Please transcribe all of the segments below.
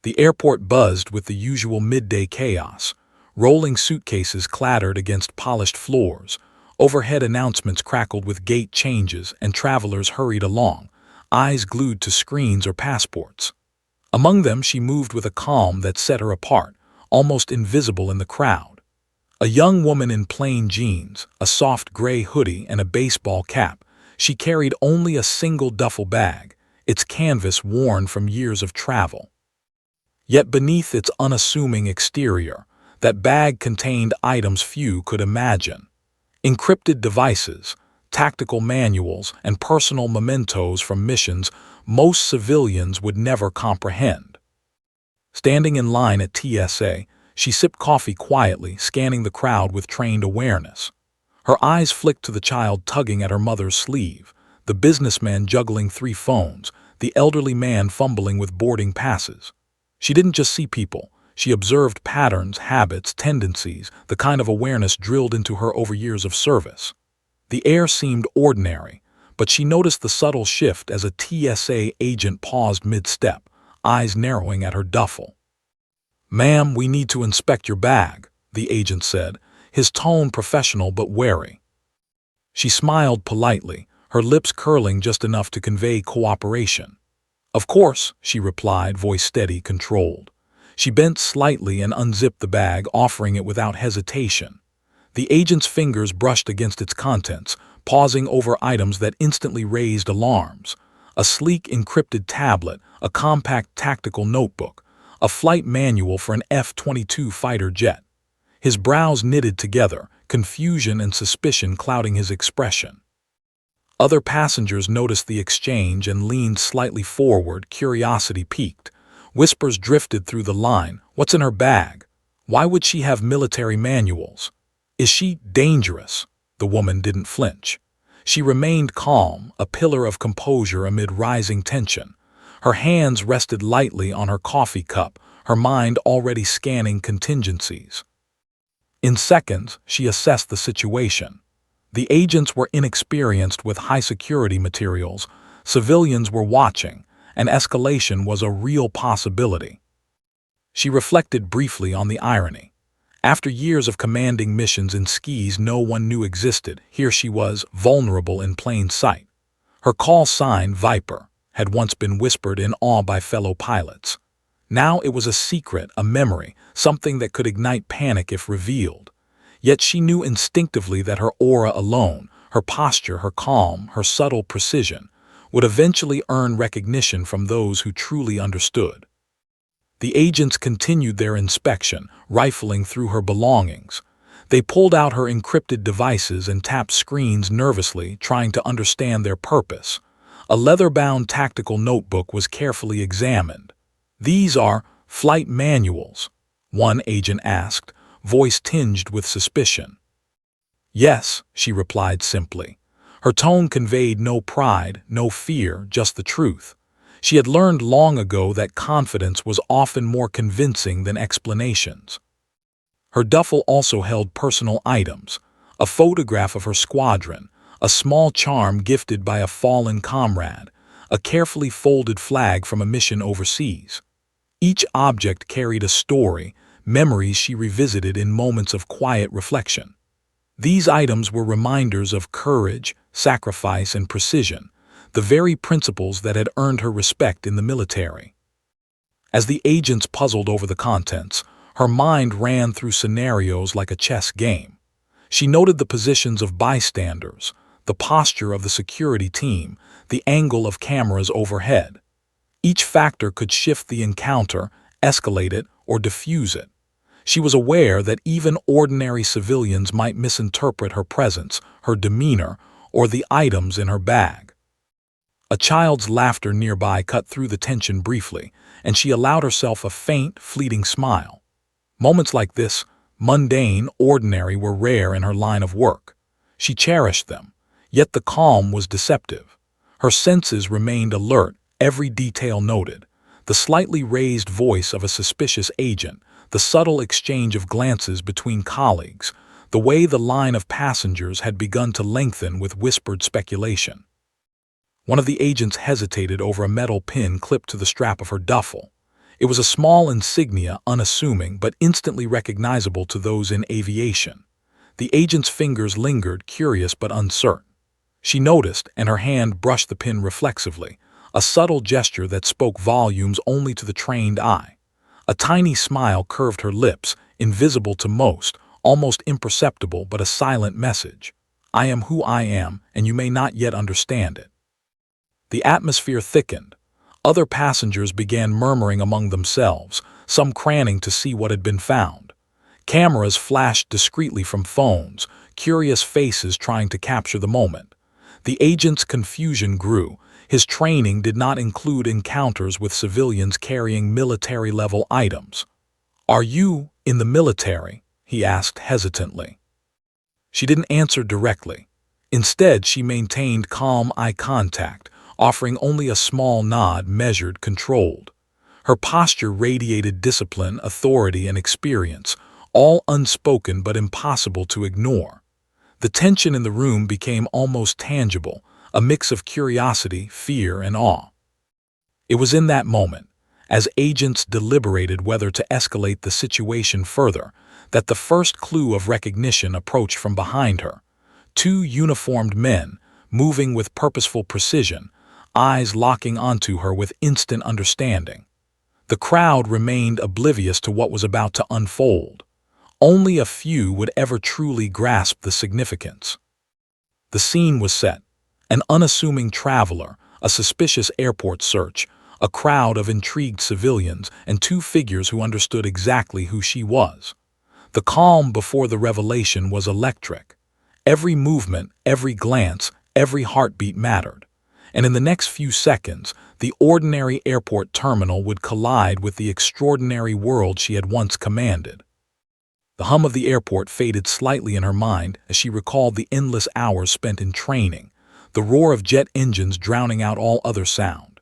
The airport buzzed with the usual midday chaos. Rolling suitcases clattered against polished floors. Overhead announcements crackled with gate changes, and travelers hurried along, eyes glued to screens or passports. Among them, she moved with a calm that set her apart, almost invisible in the crowd. A young woman in plain jeans, a soft gray hoodie, and a baseball cap, she carried only a single duffel bag, its canvas worn from years of travel. Yet beneath its unassuming exterior, that bag contained items few could imagine. Encrypted devices, tactical manuals, and personal mementos from missions most civilians would never comprehend. Standing in line at TSA, she sipped coffee quietly, scanning the crowd with trained awareness. Her eyes flicked to the child tugging at her mother's sleeve, the businessman juggling 3 phones, the elderly man fumbling with boarding passes. She didn't just see people. She observed patterns, habits, tendencies, the kind of awareness drilled into her over years of service. The air seemed ordinary, but she noticed the subtle shift as a TSA agent paused mid-step, eyes narrowing at her duffel. "Ma'am, we need to inspect your bag," the agent said, his tone professional but wary. She smiled politely, her lips curling just enough to convey cooperation. "Of course," she replied, voice steady, controlled. She bent slightly and unzipped the bag, offering it without hesitation. The agent's fingers brushed against its contents, pausing over items that instantly raised alarms. A sleek encrypted tablet, a compact tactical notebook, a flight manual for an F-22 fighter jet. His brows knitted together, confusion and suspicion clouding his expression. Other passengers noticed the exchange and leaned slightly forward, curiosity piqued. Whispers drifted through the line. "What's in her bag? Why would she have military manuals? Is she dangerous?" The woman didn't flinch. She remained calm, a pillar of composure amid rising tension. Her hands rested lightly on her coffee cup, her mind already scanning contingencies. In seconds, she assessed the situation. The agents were inexperienced with high-security materials, civilians were watching, and escalation was a real possibility. She reflected briefly on the irony. After years of commanding missions in skis no one knew existed, here she was, vulnerable in plain sight. Her call sign, Viper, had once been whispered in awe by fellow pilots. Now it was a secret, a memory, something that could ignite panic if revealed. Yet she knew instinctively that her aura alone, her posture, her calm, her subtle precision, would eventually earn recognition from those who truly understood. The agents continued their inspection, rifling through her belongings. They pulled out her encrypted devices and tapped screens nervously, trying to understand their purpose. A leather-bound tactical notebook was carefully examined. "These are flight manuals?" one agent asked, voice tinged with suspicion. "Yes," she replied simply. Her tone conveyed no pride, no fear, just the truth. She had learned long ago that confidence was often more convincing than explanations. Her duffel also held personal items, a photograph of her squadron, a small charm gifted by a fallen comrade, a carefully folded flag from a mission overseas. Each object carried a story, memories she revisited in moments of quiet reflection. These items were reminders of courage, sacrifice, and precision, the very principles that had earned her respect in the military. As the agents puzzled over the contents, her mind ran through scenarios like a chess game. She noted the positions of bystanders, the posture of the security team, the angle of cameras overhead. Each factor could shift the encounter, escalate it, or diffuse it. She was aware that even ordinary civilians might misinterpret her presence, her demeanor, or the items in her bag. A child's laughter nearby cut through the tension briefly, and she allowed herself a faint, fleeting smile. Moments like this, mundane, ordinary, were rare in her line of work. She cherished them, yet the calm was deceptive. Her senses remained alert, every detail noted. The slightly raised voice of a suspicious agent, the subtle exchange of glances between colleagues, the way the line of passengers had begun to lengthen with whispered speculation. One of the agents hesitated over a metal pin clipped to the strap of her duffel. It was a small insignia, unassuming but instantly recognizable to those in aviation. The agent's fingers lingered, curious but uncertain. She noticed, and her hand brushed the pin reflexively, a subtle gesture that spoke volumes only to the trained eye. A tiny smile curved her lips, invisible to most, almost imperceptible but a silent message. I am who I am, and you may not yet understand it. The atmosphere thickened. Other passengers began murmuring among themselves, some craning to see what had been found. Cameras flashed discreetly from phones, curious faces trying to capture the moment. The agent's confusion grew. His training did not include encounters with civilians carrying military-level items. "Are you in the military?" he asked hesitantly. She didn't answer directly. Instead, she maintained calm eye contact, offering only a small nod, measured, controlled. Her posture radiated discipline, authority, and experience, all unspoken but impossible to ignore. The tension in the room became almost tangible, a mix of curiosity, fear, and awe. It was in that moment, as agents deliberated whether to escalate the situation further, that the first clue of recognition approached from behind her. Two uniformed men, moving with purposeful precision, eyes locking onto her with instant understanding. The crowd remained oblivious to what was about to unfold. Only a few would ever truly grasp the significance. The scene was set. An unassuming traveler, a suspicious airport search, a crowd of intrigued civilians, and two figures who understood exactly who she was. The calm before the revelation was electric. Every movement, every glance, every heartbeat mattered. And in the next few seconds, the ordinary airport terminal would collide with the extraordinary world she had once commanded. The hum of the airport faded slightly in her mind as she recalled the endless hours spent in training, the roar of jet engines drowning out all other sound.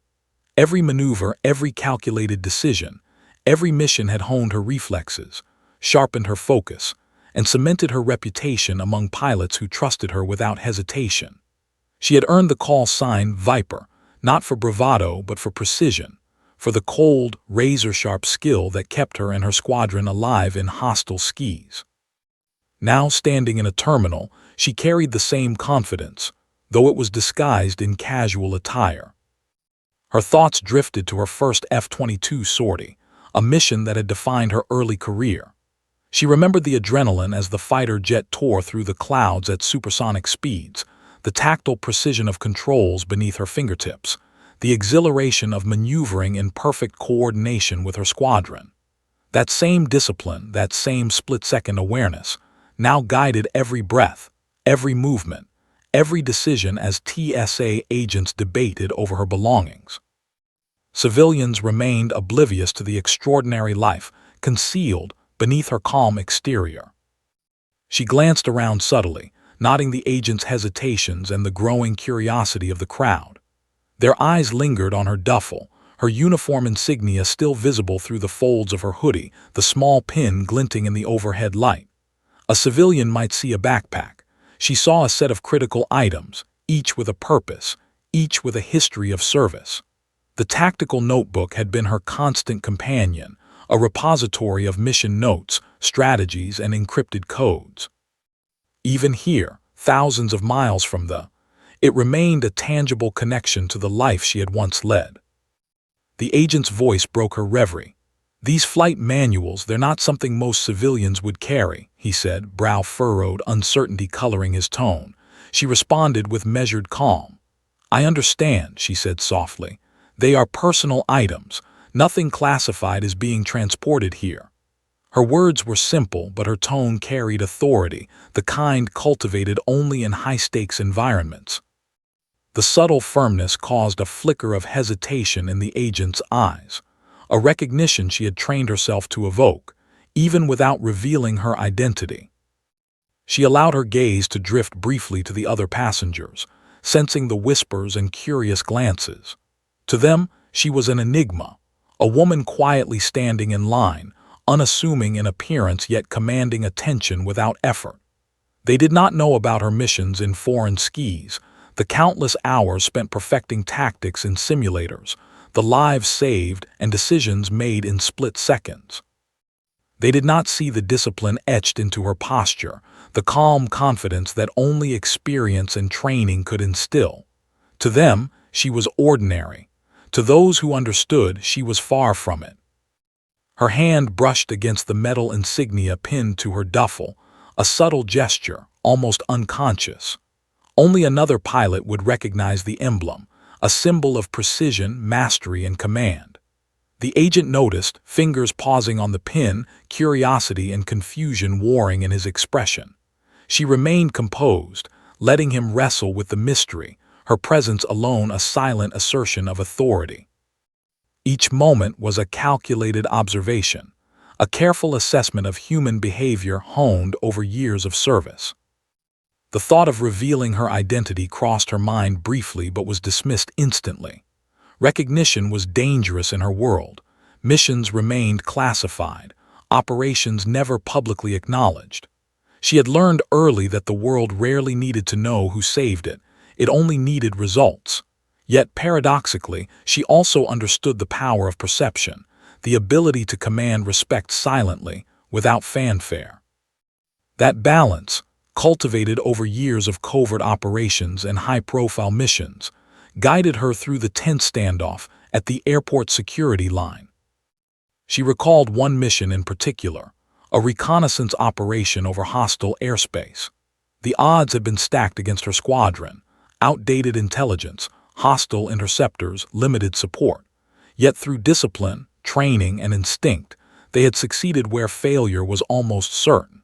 Every maneuver, every calculated decision, every mission had honed her reflexes, sharpened her focus, and cemented her reputation among pilots who trusted her without hesitation. She had earned the call sign Viper, not for bravado but for precision, for the cold, razor-sharp skill that kept her and her squadron alive in hostile skies. Now standing in a terminal, she carried the same confidence, though it was disguised in casual attire. Her thoughts drifted to her first F-22 sortie, a mission that had defined her early career. She remembered the adrenaline as the fighter jet tore through the clouds at supersonic speeds, the tactile precision of controls beneath her fingertips, the exhilaration of maneuvering in perfect coordination with her squadron. That same discipline, that same split-second awareness, now guided every breath, every movement, every decision as TSA agents debated over her belongings. Civilians remained oblivious to the extraordinary life concealed beneath her calm exterior. She glanced around subtly, noting the agents' hesitations and the growing curiosity of the crowd. Their eyes lingered on her duffel, her uniform insignia still visible through the folds of her hoodie, the small pin glinting in the overhead light. A civilian might see a backpack. She saw a set of critical items, each with a purpose, each with a history of service. The tactical notebook had been her constant companion, a repository of mission notes, strategies, and encrypted codes. Even here, thousands of miles from it remained a tangible connection to the life she had once led. The agent's voice broke her reverie. "These flight manuals, they're not something most civilians would carry," he said, brow furrowed, uncertainty coloring his tone. She responded with measured calm. "I understand," she said softly. "They are personal items. Nothing classified is being transported here." Her words were simple, but her tone carried authority, the kind cultivated only in high-stakes environments. The subtle firmness caused a flicker of hesitation in the agent's eyes, a recognition she had trained herself to evoke, even without revealing her identity. She allowed her gaze to drift briefly to the other passengers, sensing the whispers and curious glances. To them, she was an enigma, a woman quietly standing in line, unassuming in appearance yet commanding attention without effort. They did not know about her missions in foreign skis, the countless hours spent perfecting tactics in simulators, the lives saved and decisions made in split seconds. They did not see the discipline etched into her posture, the calm confidence that only experience and training could instill. To them, she was ordinary. To those who understood, she was far from it. Her hand brushed against the metal insignia pinned to her duffel, a subtle gesture, almost unconscious. Only another pilot would recognize the emblem, a symbol of precision, mastery, and command. The agent noticed, fingers pausing on the pin, curiosity and confusion warring in his expression. She remained composed, letting him wrestle with the mystery, her presence alone a silent assertion of authority. Each moment was a calculated observation, a careful assessment of human behavior honed over years of service. The thought of revealing her identity crossed her mind briefly but was dismissed instantly. Recognition was dangerous in her world. Missions remained classified, operations never publicly acknowledged. She had learned early that the world rarely needed to know who saved it, it only needed results. Yet paradoxically, she also understood the power of perception, the ability to command respect silently, without fanfare. That balance, cultivated over years of covert operations and high-profile missions, guided her through the tense standoff at the airport security line. She recalled one mission in particular, a reconnaissance operation over hostile airspace. The odds had been stacked against her squadron, outdated intelligence, hostile interceptors, limited support. Yet through discipline, training, and instinct, they had succeeded where failure was almost certain.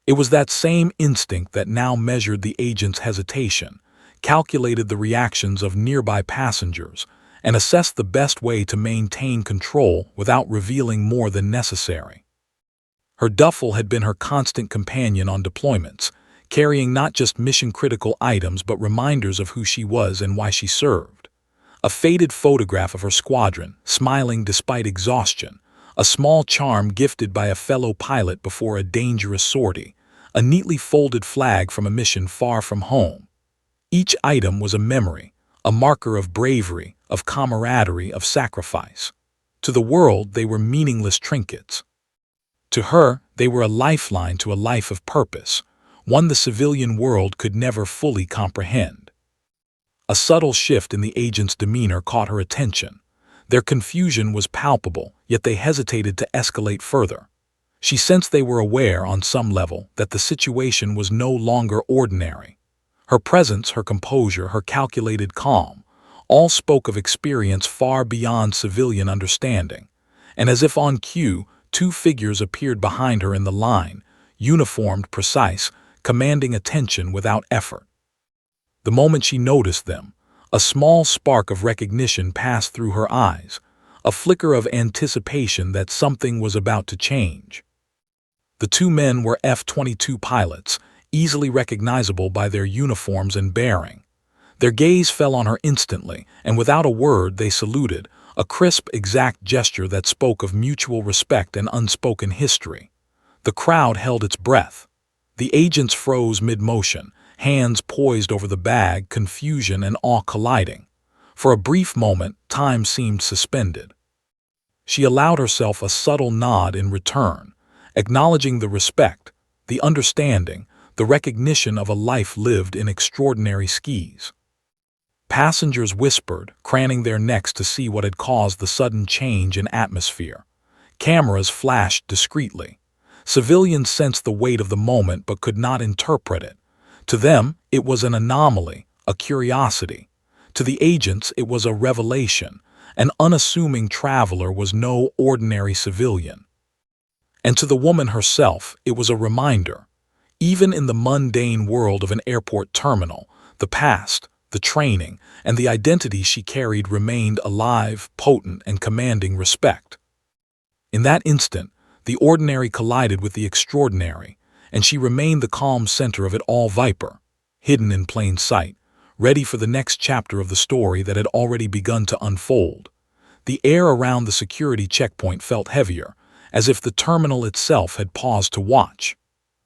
It was that same instinct that now measured the agent's hesitation, calculated the reactions of nearby passengers, and assessed the best way to maintain control without revealing more than necessary. Her duffel had been her constant companion on deployments, carrying not just mission-critical items but reminders of who she was and why she served. A faded photograph of her squadron, smiling despite exhaustion, a small charm gifted by a fellow pilot before a dangerous sortie, a neatly folded flag from a mission far from home. Each item was a memory, a marker of bravery, of camaraderie, of sacrifice. To the world, they were meaningless trinkets. To her, they were a lifeline to a life of purpose, one the civilian world could never fully comprehend. A subtle shift in the agent's demeanor caught her attention. Their confusion was palpable, yet they hesitated to escalate further. She sensed they were aware, on some level, that the situation was no longer ordinary. Her presence, her composure, her calculated calm, all spoke of experience far beyond civilian understanding. And as if on cue, two figures appeared behind her in the line, uniformed, precise, commanding attention without effort. The moment she noticed them, a small spark of recognition passed through her eyes, a flicker of anticipation that something was about to change. The two men were F-22 pilots, easily recognizable by their uniforms and bearing. Their gaze fell on her instantly, and without a word they saluted, a crisp, exact gesture that spoke of mutual respect and unspoken history. The crowd held its breath. The agents froze mid-motion, hands poised over the bag, confusion and awe colliding. For a brief moment, time seemed suspended. She allowed herself a subtle nod in return, acknowledging the respect, the understanding, the recognition of a life lived in extraordinary skis. Passengers whispered, craning their necks to see what had caused the sudden change in atmosphere. Cameras flashed discreetly. Civilians sensed the weight of the moment but could not interpret it. To them, it was an anomaly, a curiosity. To the agents, it was a revelation. An unassuming traveler was no ordinary civilian. And to the woman herself, it was a reminder. Even in the mundane world of an airport terminal, the past, the training, and the identity she carried remained alive, potent, and commanding respect. In that instant, the ordinary collided with the extraordinary, and she remained the calm center of it all, Viper, hidden in plain sight, ready for the next chapter of the story that had already begun to unfold. The air around the security checkpoint felt heavier, as if the terminal itself had paused to watch.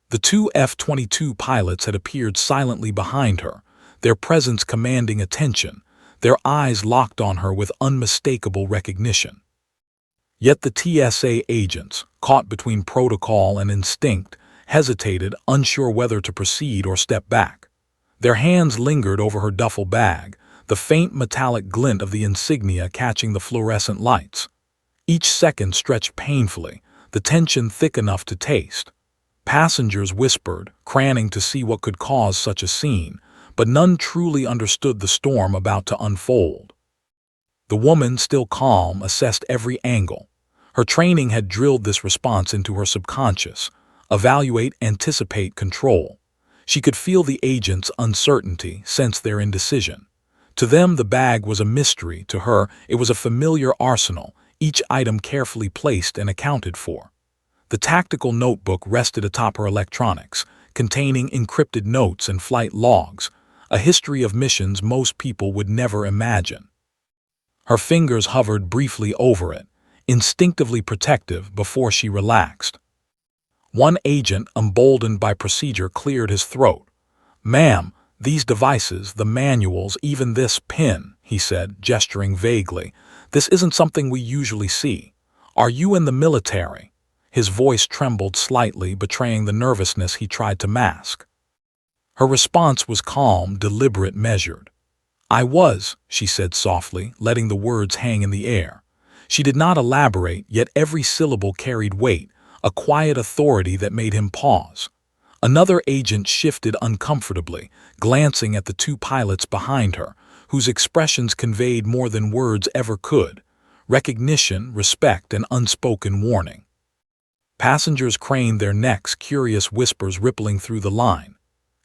The two F-22 pilots had appeared silently behind her, their presence commanding attention, their eyes locked on her with unmistakable recognition. Yet the TSA agents, caught between protocol and instinct, hesitated, unsure whether to proceed or step back. Their hands lingered over her duffel bag, the faint metallic glint of the insignia catching the fluorescent lights. Each second stretched painfully, the tension thick enough to taste. Passengers whispered, craning to see what could cause such a scene, but none truly understood the storm about to unfold. The woman, still calm, assessed every angle. Her training had drilled this response into her subconscious: evaluate, anticipate, control. She could feel the agents' uncertainty, sense their indecision. To them, the bag was a mystery. To her, it was a familiar arsenal, each item carefully placed and accounted for. The tactical notebook rested atop her electronics, containing encrypted notes and flight logs, a history of missions most people would never imagine. Her fingers hovered briefly over it, instinctively protective, before she relaxed. One agent, emboldened by procedure, cleared his throat. "Ma'am, these devices, the manuals, even this pin," he said, gesturing vaguely. "This isn't something we usually see. Are you in the military?" His voice trembled slightly, betraying the nervousness he tried to mask. Her response was calm, deliberate, measured. "I was," she said softly, letting the words hang in the air. She did not elaborate, yet every syllable carried weight, a quiet authority that made him pause. Another agent shifted uncomfortably, glancing at the two pilots behind her, whose expressions conveyed more than words ever could: recognition, respect, and unspoken warning. Passengers craned their necks, curious whispers rippling through the line.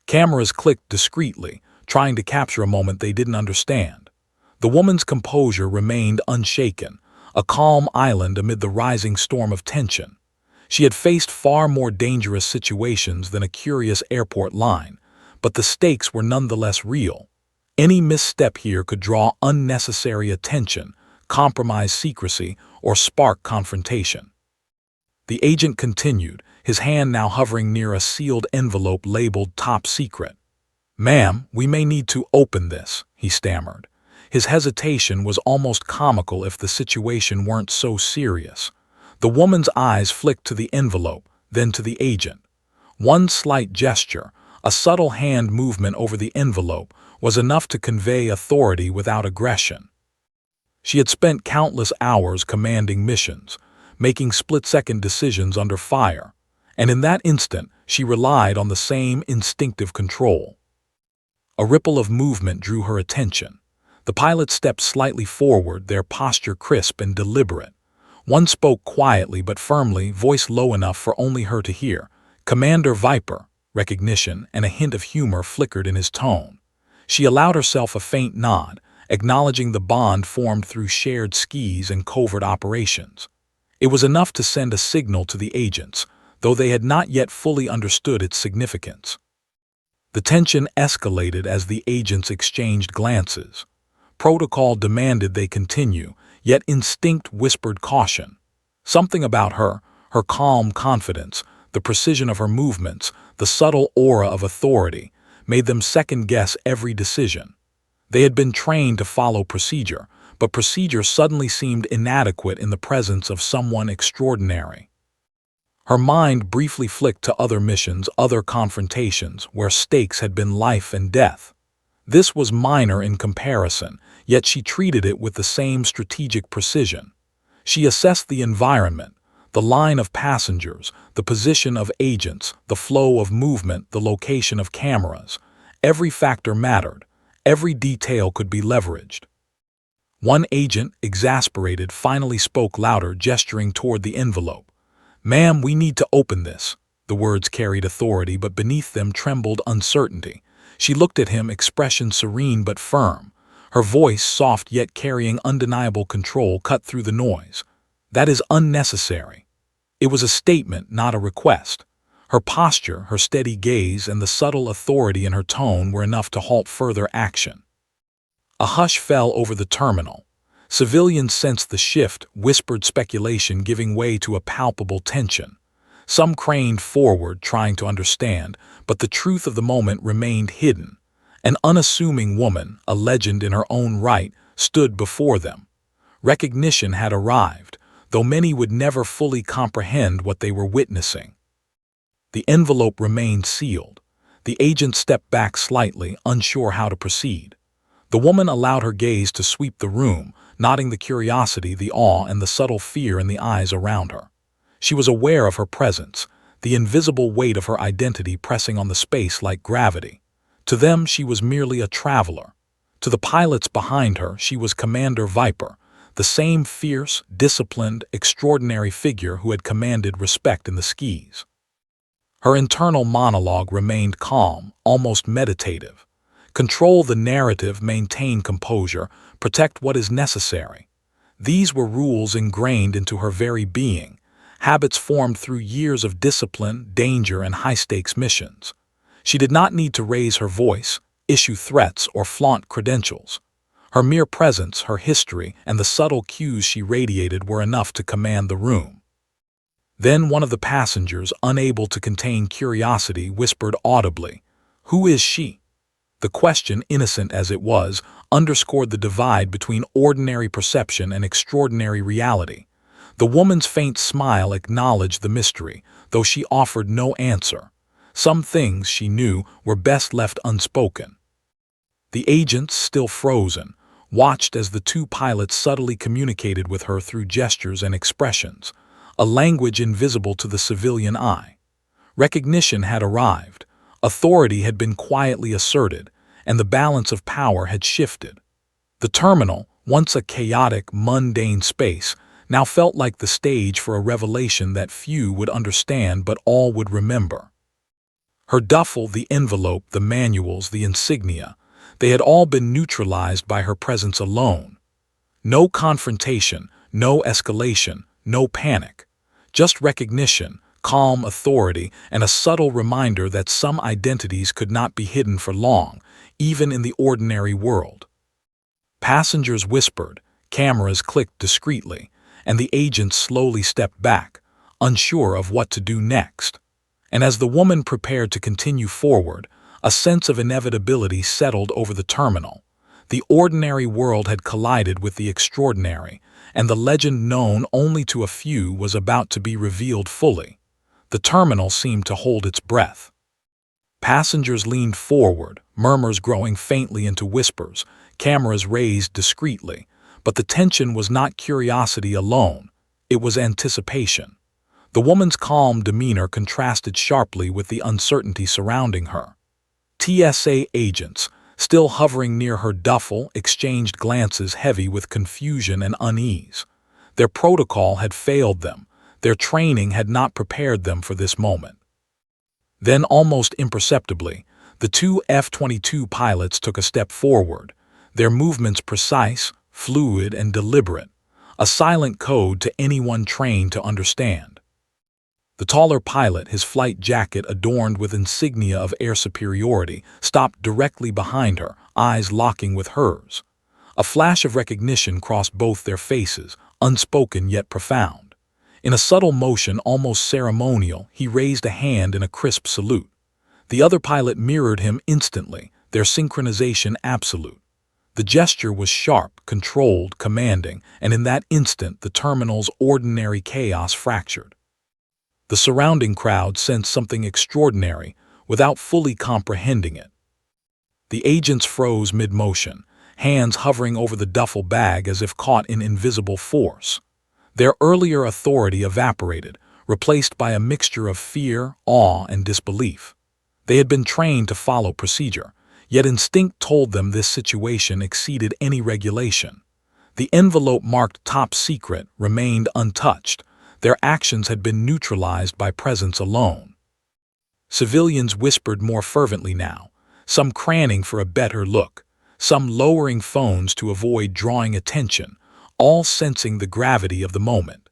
Cameras clicked discreetly, trying to capture a moment they didn't understand. The woman's composure remained unshaken, a calm island amid the rising storm of tension. She had faced far more dangerous situations than a curious airport line, but the stakes were nonetheless real. Any misstep here could draw unnecessary attention, compromise secrecy, or spark confrontation. The agent continued, his hand now hovering near a sealed envelope labeled "Top Secret." "Ma'am, we may need to open this," he stammered. His hesitation was almost comical if the situation weren't so serious. The woman's eyes flicked to the envelope, then to the agent. One slight gesture, a subtle hand movement over the envelope, was enough to convey authority without aggression. She had spent countless hours commanding missions, making split-second decisions under fire, and in that instant she relied on the same instinctive control. A ripple of movement drew her attention. The pilots stepped slightly forward, their posture crisp and deliberate. One spoke quietly but firmly, voice low enough for only her to hear. "Commander Viper." Recognition and a hint of humor flickered in his tone. She allowed herself a faint nod, acknowledging the bond formed through shared skis and covert operations. It was enough to send a signal to the agents, though they had not yet fully understood its significance. The tension escalated as the agents exchanged glances. Protocol demanded they continue, yet instinct whispered caution. Something about her calm confidence, the precision of her movements, the subtle aura of authority, made them second-guess every decision. They had been trained to follow procedure, but procedure suddenly seemed inadequate in the presence of someone extraordinary. Her mind briefly flicked to other missions, other confrontations, where stakes had been life and death. This was minor in comparison, yet she treated it with the same strategic precision. She assessed the environment, the line of passengers, the position of agents, the flow of movement, the location of cameras. Every factor mattered. Every detail could be leveraged. One agent, exasperated, finally spoke louder, gesturing toward the envelope. "Ma'am, we need to open this." The words carried authority, but beneath them trembled uncertainty. She looked at him, expression serene but firm. Her voice, soft yet carrying undeniable control, cut through the noise. "That is unnecessary." It was a statement, not a request. Her posture, her steady gaze, and the subtle authority in her tone were enough to halt further action. A hush fell over the terminal. Civilians sensed the shift, whispered speculation giving way to a palpable tension. Some craned forward, trying to understand, but the truth of the moment remained hidden. An unassuming woman, a legend in her own right, stood before them. Recognition had arrived, though many would never fully comprehend what they were witnessing. The envelope remained sealed. The agent stepped back slightly, unsure how to proceed. The woman allowed her gaze to sweep the room, noting the curiosity, the awe, and the subtle fear in the eyes around her. She was aware of her presence, the invisible weight of her identity pressing on the space like gravity. To them, she was merely a traveler. To the pilots behind her, she was Commander Viper, the same fierce, disciplined, extraordinary figure who had commanded respect in the skis. Her internal monologue remained calm, almost meditative. Control the narrative, maintain composure, protect what is necessary. These were rules ingrained into her very being, habits formed through years of discipline, danger, and high-stakes missions. She did not need to raise her voice, issue threats, or flaunt credentials. Her mere presence, her history, and the subtle cues she radiated were enough to command the room. Then one of the passengers, unable to contain curiosity, whispered audibly, "Who is she?" The question, innocent as it was, underscored the divide between ordinary perception and extraordinary reality. The woman's faint smile acknowledged the mystery, though she offered no answer. Some things, she knew, were best left unspoken. The agents, still frozen, watched as the two pilots subtly communicated with her through gestures and expressions, a language invisible to the civilian eye. Recognition had arrived. Authority had been quietly asserted, and the balance of power had shifted. The terminal, once a chaotic, mundane space, now felt like the stage for a revelation that few would understand but all would remember. Her duffel, the envelope, the manuals, the insignia, they had all been neutralized by her presence alone. No confrontation, no escalation, no panic. Just recognition, calm authority, and a subtle reminder that some identities could not be hidden for long, even in the ordinary world. Passengers whispered, cameras clicked discreetly, and the agents slowly stepped back, unsure of what to do next. And as the woman prepared to continue forward, a sense of inevitability settled over the terminal. The ordinary world had collided with the extraordinary, and the legend known only to a few was about to be revealed fully. The terminal seemed to hold its breath. Passengers leaned forward, murmurs growing faintly into whispers, cameras raised discreetly. But the tension was not curiosity alone, it was anticipation. The woman's calm demeanor contrasted sharply with the uncertainty surrounding her. TSA agents, still hovering near her duffel, exchanged glances heavy with confusion and unease. Their protocol had failed them. Their training had not prepared them for this moment. Then, almost imperceptibly, the two F-22 pilots took a step forward, their movements precise, fluid, and deliberate, a silent code to anyone trained to understand. The taller pilot, his flight jacket adorned with insignia of air superiority, stopped directly behind her, eyes locking with hers. A flash of recognition crossed both their faces, unspoken yet profound. In a subtle motion, almost ceremonial, he raised a hand in a crisp salute. The other pilot mirrored him instantly, their synchronization absolute. The gesture was sharp, controlled, commanding, and in that instant the terminal's ordinary chaos fractured. The surrounding crowd sensed something extraordinary without fully comprehending it. The agents froze mid-motion, hands hovering over the duffel bag as if caught in invisible force. Their earlier authority evaporated, replaced by a mixture of fear, awe, and disbelief. They had been trained to follow procedure, yet instinct told them this situation exceeded any regulation. The envelope marked top secret remained untouched. Their actions had been neutralized by presence alone. Civilians whispered more fervently now, some craning for a better look, some lowering phones to avoid drawing attention, all sensing the gravity of the moment.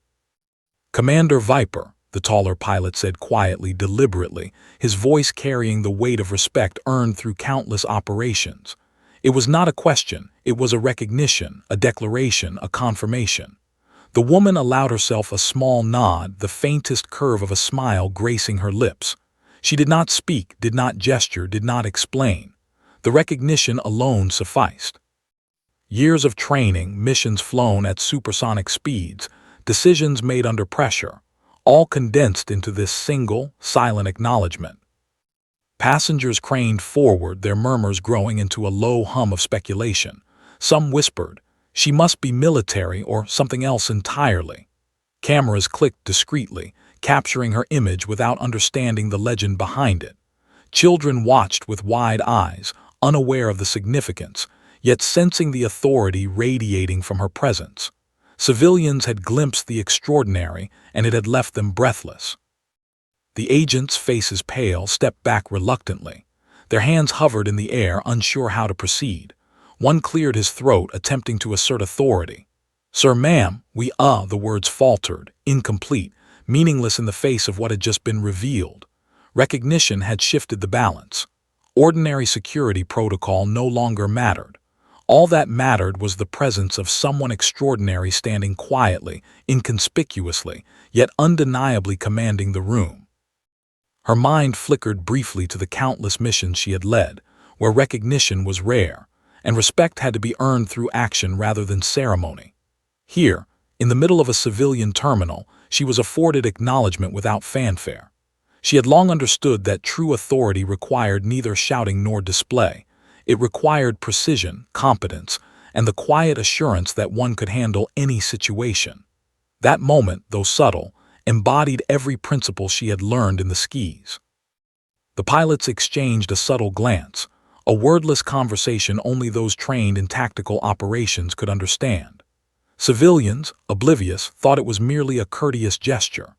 "Commander Viper," the taller pilot said quietly, deliberately, his voice carrying the weight of respect earned through countless operations. It was not a question, it was a recognition, a declaration, a confirmation. The woman allowed herself a small nod, the faintest curve of a smile gracing her lips. She did not speak, did not gesture, did not explain. The recognition alone sufficed. Years of training, missions flown at supersonic speeds, decisions made under pressure, all condensed into this single, silent acknowledgement. Passengers craned forward, their murmurs growing into a low hum of speculation. Some whispered, "She must be military or something else entirely." Cameras clicked discreetly, capturing her image without understanding the legend behind it. Children watched with wide eyes, unaware of the significance, yet sensing the authority radiating from her presence. Civilians had glimpsed the extraordinary, and it had left them breathless. The agents, faces pale, stepped back reluctantly. Their hands hovered in the air, unsure how to proceed. One cleared his throat, attempting to assert authority. "Sir, ma'am, the words faltered, incomplete, meaningless in the face of what had just been revealed. Recognition had shifted the balance. Ordinary security protocol no longer mattered. All that mattered was the presence of someone extraordinary standing quietly, inconspicuously, yet undeniably commanding the room. Her mind flickered briefly to the countless missions she had led, where recognition was rare, and respect had to be earned through action rather than ceremony. Here, in the middle of a civilian terminal, she was afforded acknowledgement without fanfare. She had long understood that true authority required neither shouting nor display. It required precision, competence, and the quiet assurance that one could handle any situation. That moment, though subtle, embodied every principle she had learned in the skis. The pilots exchanged a subtle glance, a wordless conversation only those trained in tactical operations could understand. Civilians, oblivious, thought it was merely a courteous gesture.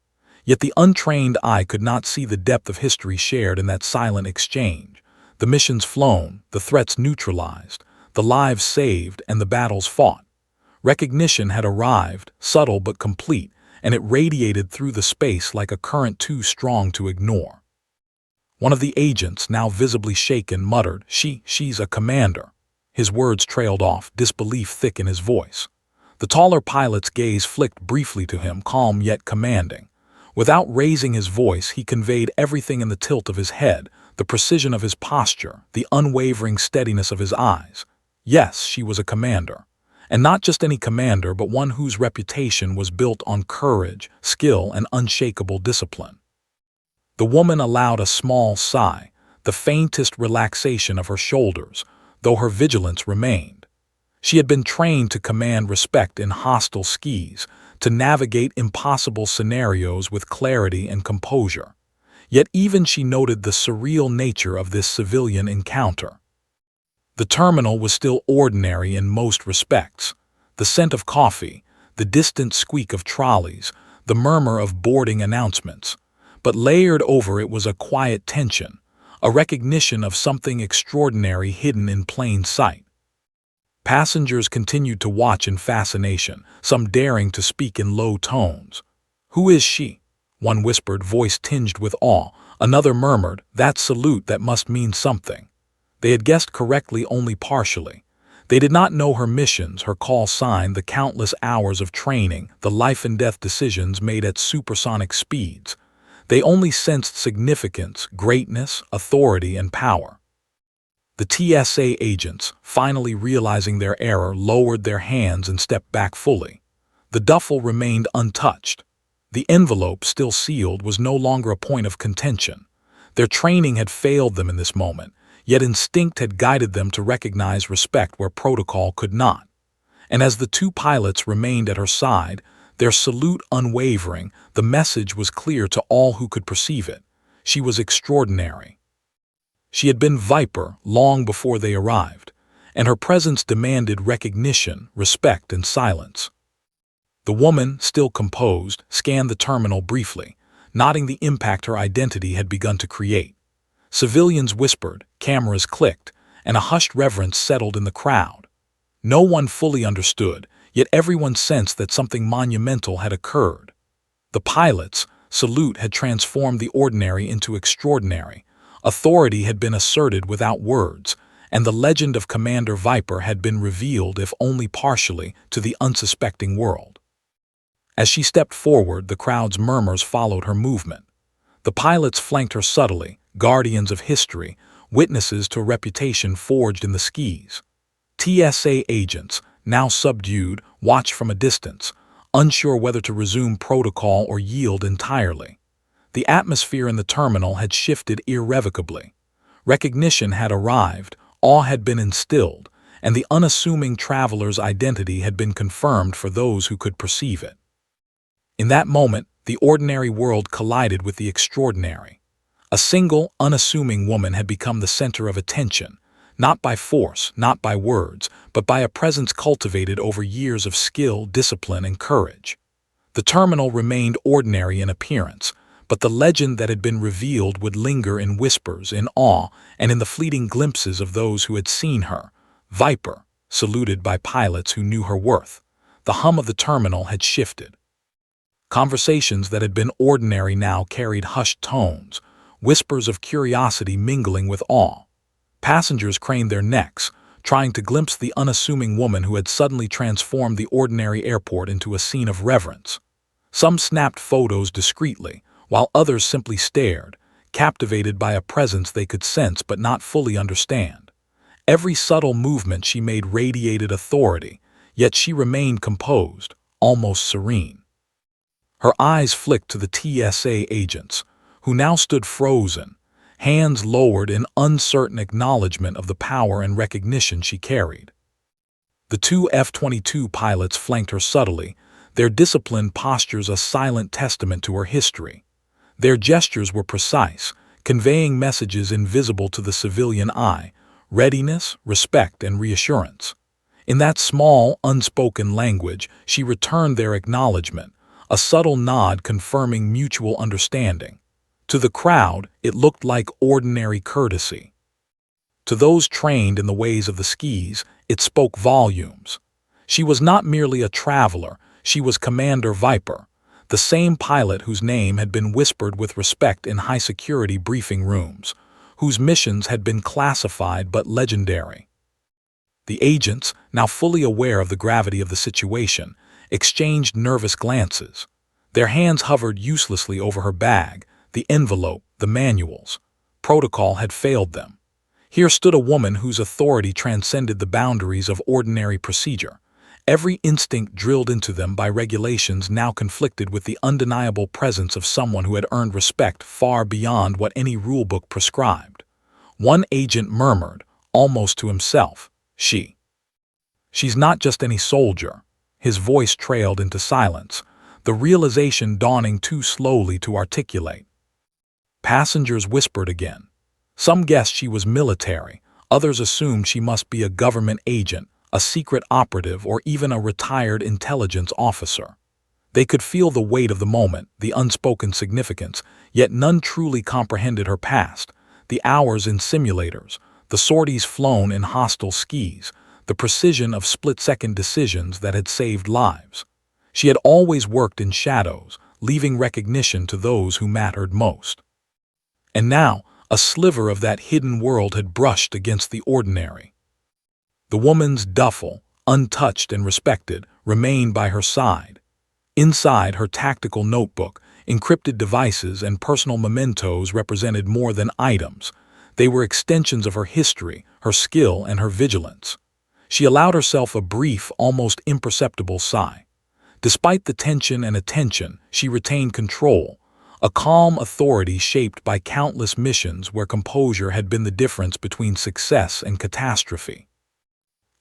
Yet the untrained eye could not see the depth of history shared in that silent exchange. The missions flown, the threats neutralized, the lives saved, and the battles fought. Recognition had arrived, subtle but complete, and it radiated through the space like a current too strong to ignore. One of the agents, now visibly shaken, muttered, She's a commander." His words trailed off, disbelief thick in his voice. The taller pilot's gaze flicked briefly to him, calm yet commanding. Without raising his voice, he conveyed everything in the tilt of his head, the precision of his posture, the unwavering steadiness of his eyes. Yes, she was a commander. And not just any commander, but one whose reputation was built on courage, skill, and unshakable discipline. The woman allowed a small sigh, the faintest relaxation of her shoulders, though her vigilance remained. She had been trained to command respect in hostile skis, to navigate impossible scenarios with clarity and composure. Yet even she noted the surreal nature of this civilian encounter. The terminal was still ordinary in most respects. The scent of coffee, the distant squeak of trolleys, the murmur of boarding announcements. But layered over it was a quiet tension, a recognition of something extraordinary hidden in plain sight. Passengers continued to watch in fascination, some daring to speak in low tones. "Who is she?" One whispered, voice tinged with awe. Another murmured, "That salute, that must mean something." They had guessed correctly only partially. They did not know her missions, her call sign, the countless hours of training, the life-and-death decisions made at supersonic speeds. They only sensed significance, greatness, authority, and power. The TSA agents, finally realizing their error, lowered their hands and stepped back fully. The duffel remained untouched. The envelope, still sealed, was no longer a point of contention. Their training had failed them in this moment, yet instinct had guided them to recognize respect where protocol could not. And as the two pilots remained at her side, their salute unwavering, the message was clear to all who could perceive it. She was extraordinary. She had been Viper long before they arrived, and her presence demanded recognition, respect, and silence. The woman, still composed, scanned the terminal briefly, noting the impact her identity had begun to create. Civilians whispered, cameras clicked, and a hushed reverence settled in the crowd. No one fully understood, yet everyone sensed that something monumental had occurred. The pilot's salute had transformed the ordinary into extraordinary. Authority had been asserted without words, and the legend of Commander Viper had been revealed, if only partially, to the unsuspecting world. As she stepped forward, the crowd's murmurs followed her movement. The pilots flanked her subtly, guardians of history, witnesses to a reputation forged in the skis. TSA agents, now subdued, watched from a distance, unsure whether to resume protocol or yield entirely. The atmosphere in the terminal had shifted irrevocably. Recognition had arrived, awe had been instilled, and the unassuming traveler's identity had been confirmed for those who could perceive it. In that moment, the ordinary world collided with the extraordinary. A single, unassuming woman had become the center of attention, not by force, not by words, but by a presence cultivated over years of skill, discipline, and courage. The terminal remained ordinary in appearance, but the legend that had been revealed would linger in whispers, in awe, and in the fleeting glimpses of those who had seen her. Viper, saluted by pilots who knew her worth. The hum of the terminal had shifted. Conversations that had been ordinary now carried hushed tones, whispers of curiosity mingling with awe. Passengers craned their necks, trying to glimpse the unassuming woman who had suddenly transformed the ordinary airport into a scene of reverence. Some snapped photos discreetly, while others simply stared, captivated by a presence they could sense but not fully understand. Every subtle movement she made radiated authority, yet she remained composed, almost serene. Her eyes flicked to the TSA agents, who now stood frozen, hands lowered in uncertain acknowledgement of the power and recognition she carried. The two F-22 pilots flanked her subtly, their disciplined postures a silent testament to her history. Their gestures were precise, conveying messages invisible to the civilian eye: readiness, respect, and reassurance. In that small, unspoken language, she returned their acknowledgement, a subtle nod confirming mutual understanding. To the crowd, it looked like ordinary courtesy. To those trained in the ways of the skis, it spoke volumes. She was not merely a traveler, she was Commander Viper, the same pilot whose name had been whispered with respect in high-security briefing rooms, whose missions had been classified but legendary. The agents, now fully aware of the gravity of the situation, exchanged nervous glances. Their hands hovered uselessly over her bag, the envelope, the manuals. Protocol had failed them. Here stood a woman whose authority transcended the boundaries of ordinary procedure. Every instinct drilled into them by regulations now conflicted with the undeniable presence of someone who had earned respect far beyond what any rulebook prescribed. One agent murmured, almost to himself, She's not just any soldier." His voice trailed into silence, the realization dawning too slowly to articulate. Passengers whispered again. Some guessed she was military, others assumed she must be a government agent, a secret operative, or even a retired intelligence officer. They could feel the weight of the moment, the unspoken significance, yet none truly comprehended her past, the hours in simulators, the sorties flown in hostile skis, the precision of split-second decisions that had saved lives. She had always worked in shadows, leaving recognition to those who mattered most. And now, a sliver of that hidden world had brushed against the ordinary. The woman's duffel, untouched and respected, remained by her side. Inside, her tactical notebook, encrypted devices, and personal mementos represented more than items. They were extensions of her history, her skill, and her vigilance. She allowed herself a brief, almost imperceptible sigh. Despite the tension and attention, she retained control, a calm authority shaped by countless missions where composure had been the difference between success and catastrophe.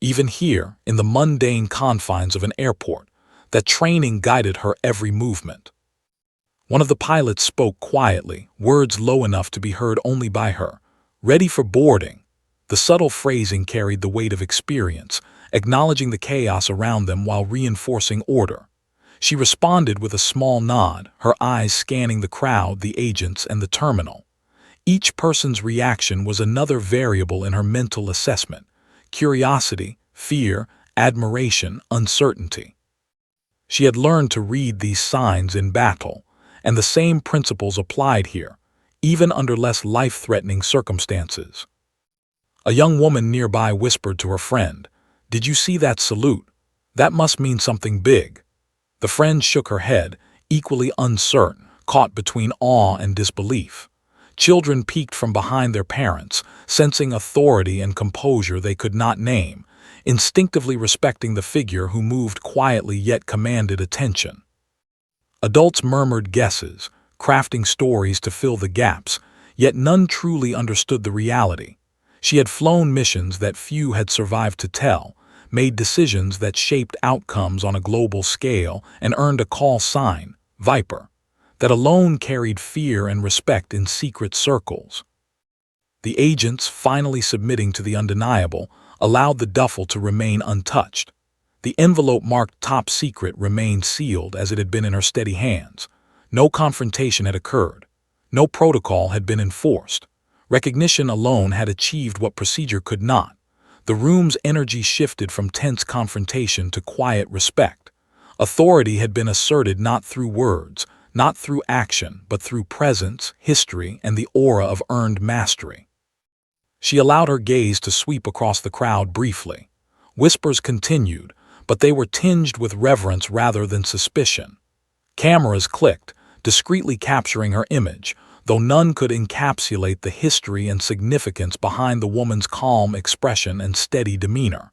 Even here, in the mundane confines of an airport, that training guided her every movement. One of the pilots spoke quietly, words low enough to be heard only by her. "Ready for boarding." The subtle phrasing carried the weight of experience, acknowledging the chaos around them while reinforcing order. She responded with a small nod, her eyes scanning the crowd, the agents, and the terminal. Each person's reaction was another variable in her mental assessment: curiosity, fear, admiration, uncertainty. She had learned to read these signs in battle, and the same principles applied here, even under less life-threatening circumstances. A young woman nearby whispered to her friend, "Did you see that salute? That must mean something big." The friend shook her head, equally uncertain, caught between awe and disbelief. Children peeked from behind their parents, sensing authority and composure they could not name, instinctively respecting the figure who moved quietly yet commanded attention. Adults murmured guesses, crafting stories to fill the gaps, yet none truly understood the reality. She had flown missions that few had survived to tell, made decisions that shaped outcomes on a global scale, and earned a call sign, Viper, that alone carried fear and respect in secret circles. The agents, finally submitting to the undeniable, allowed the duffel to remain untouched. The envelope marked top secret remained sealed as it had been in her steady hands. No confrontation had occurred. No protocol had been enforced. Recognition alone had achieved what procedure could not. The room's energy shifted from tense confrontation to quiet respect. Authority had been asserted not through words, not through action, but through presence, history, and the aura of earned mastery. She allowed her gaze to sweep across the crowd briefly. Whispers continued, but they were tinged with reverence rather than suspicion. Cameras clicked, discreetly capturing her image, though none could encapsulate the history and significance behind the woman's calm expression and steady demeanor.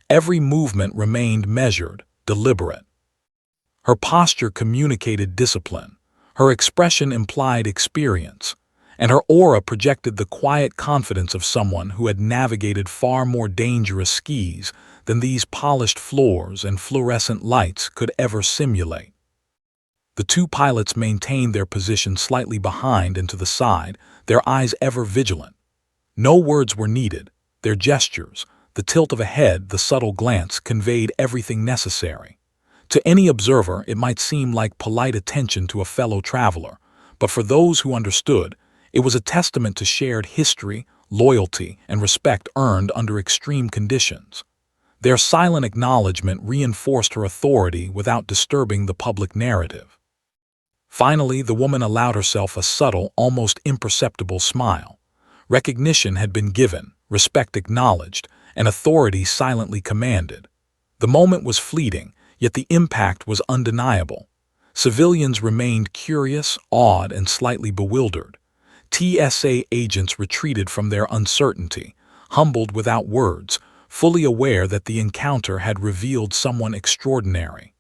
Every movement remained measured, deliberate. Her posture communicated discipline. Her expression implied experience, and her aura projected the quiet confidence of someone who had navigated far more dangerous skis than these polished floors and fluorescent lights could ever simulate. The two pilots maintained their position slightly behind and to the side, their eyes ever vigilant. No words were needed. Their gestures, the tilt of a head, the subtle glance, conveyed everything necessary. To any observer, it might seem like polite attention to a fellow traveler, but for those who understood, it was a testament to shared history, loyalty, and respect earned under extreme conditions. Their silent acknowledgement reinforced her authority without disturbing the public narrative. Finally, the woman allowed herself a subtle, almost imperceptible smile. Recognition had been given, respect acknowledged, and authority silently commanded. The moment was fleeting, yet the impact was undeniable. Civilians remained curious, awed, and slightly bewildered. TSA agents retreated from their uncertainty, humbled without words, fully aware that the encounter had revealed someone extraordinary.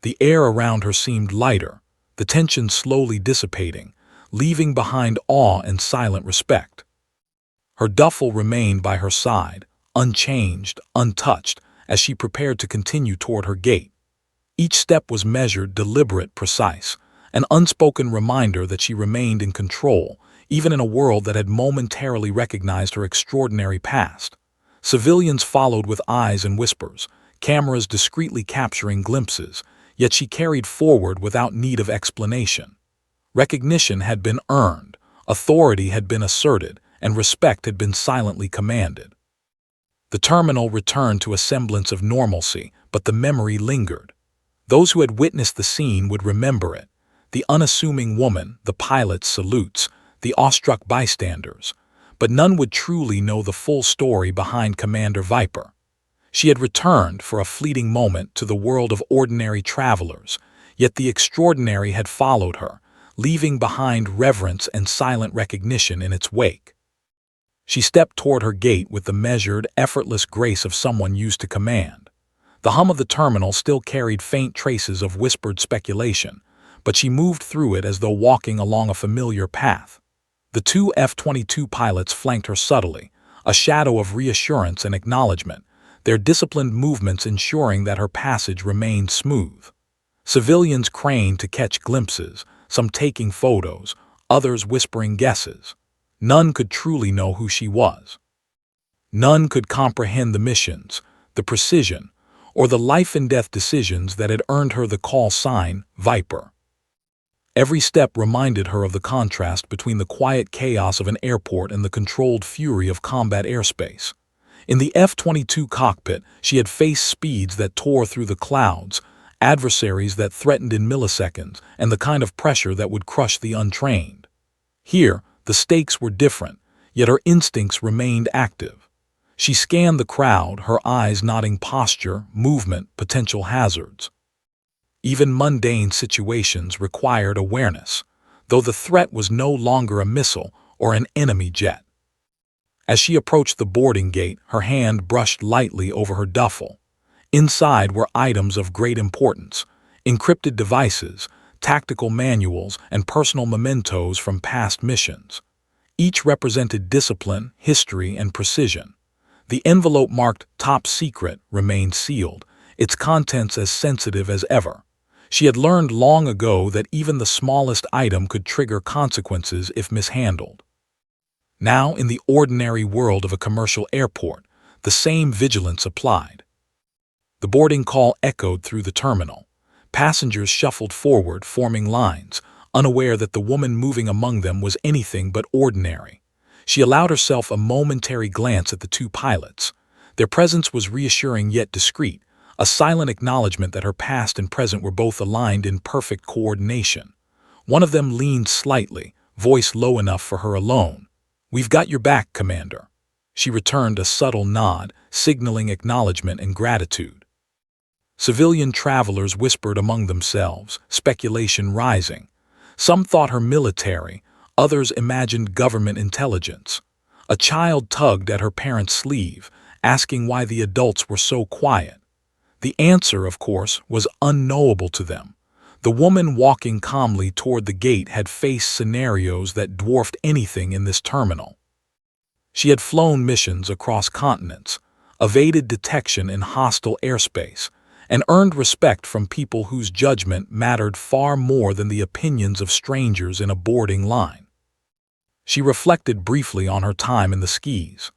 The air around her seemed lighter, the tension slowly dissipating, leaving behind awe and silent respect. Her duffel remained by her side, unchanged, untouched, as she prepared to continue toward her gate. Each step was measured, deliberate, precise, an unspoken reminder that she remained in control, even in a world that had momentarily recognized her extraordinary past. Civilians followed with eyes and whispers, cameras discreetly capturing glimpses, yet she carried forward without need of explanation. Recognition had been earned, authority had been asserted, and respect had been silently commanded. The terminal returned to a semblance of normalcy, but the memory lingered. Those who had witnessed the scene would remember it. The unassuming woman, the pilot's salutes, the awestruck bystanders. But none would truly know the full story behind Commander Viper. She had returned for a fleeting moment to the world of ordinary travelers, yet the extraordinary had followed her, leaving behind reverence and silent recognition in its wake. She stepped toward her gate with the measured, effortless grace of someone used to command. The hum of the terminal still carried faint traces of whispered speculation, but she moved through it as though walking along a familiar path. The two F-22 pilots flanked her subtly, a shadow of reassurance and acknowledgement, their disciplined movements ensuring that her passage remained smooth. Civilians craned to catch glimpses, some taking photos, others whispering guesses. None could truly know who she was. None could comprehend the missions, the precision, or the life-and-death decisions that had earned her the call sign, Viper. Every step reminded her of the contrast between the quiet chaos of an airport and the controlled fury of combat airspace. In the F-22 cockpit, she had faced speeds that tore through the clouds, adversaries that threatened in milliseconds, and the kind of pressure that would crush the untrained. Here, the stakes were different, yet her instincts remained active. She scanned the crowd, her eyes noting posture, movement, potential hazards. Even mundane situations required awareness. though the threat was no longer a missile or an enemy jet. As she approached the boarding gate, her hand brushed lightly over her duffel. Inside were items of great importance: encrypted devices, tactical manuals, and personal mementos from past missions. Each represented discipline, history, and precision. The envelope marked "Top Secret" remained sealed, its contents as sensitive as ever. She had learned long ago that even the smallest item could trigger consequences if mishandled. Now, in the ordinary world of a commercial airport, the same vigilance applied. The boarding call echoed through the terminal. Passengers shuffled forward, forming lines, unaware that the woman moving among them was anything but ordinary. She allowed herself a momentary glance at the two pilots. Their presence was reassuring yet discreet, a silent acknowledgement that her past and present were both aligned in perfect coordination. One of them leaned slightly, voice low enough for her alone. "We've got your back, Commander." She returned a subtle nod, signaling acknowledgement and gratitude. Civilian travelers whispered among themselves, speculation rising. Some thought her military, others imagined government intelligence. A child tugged at her parent's sleeve, asking why the adults were so quiet. The answer, of course, was unknowable to them. The woman walking calmly toward the gate had faced scenarios that dwarfed anything in this terminal. She had flown missions across continents, evaded detection in hostile airspace, and earned respect from people whose judgment mattered far more than the opinions of strangers in a boarding line. She reflected briefly on her time in the skis.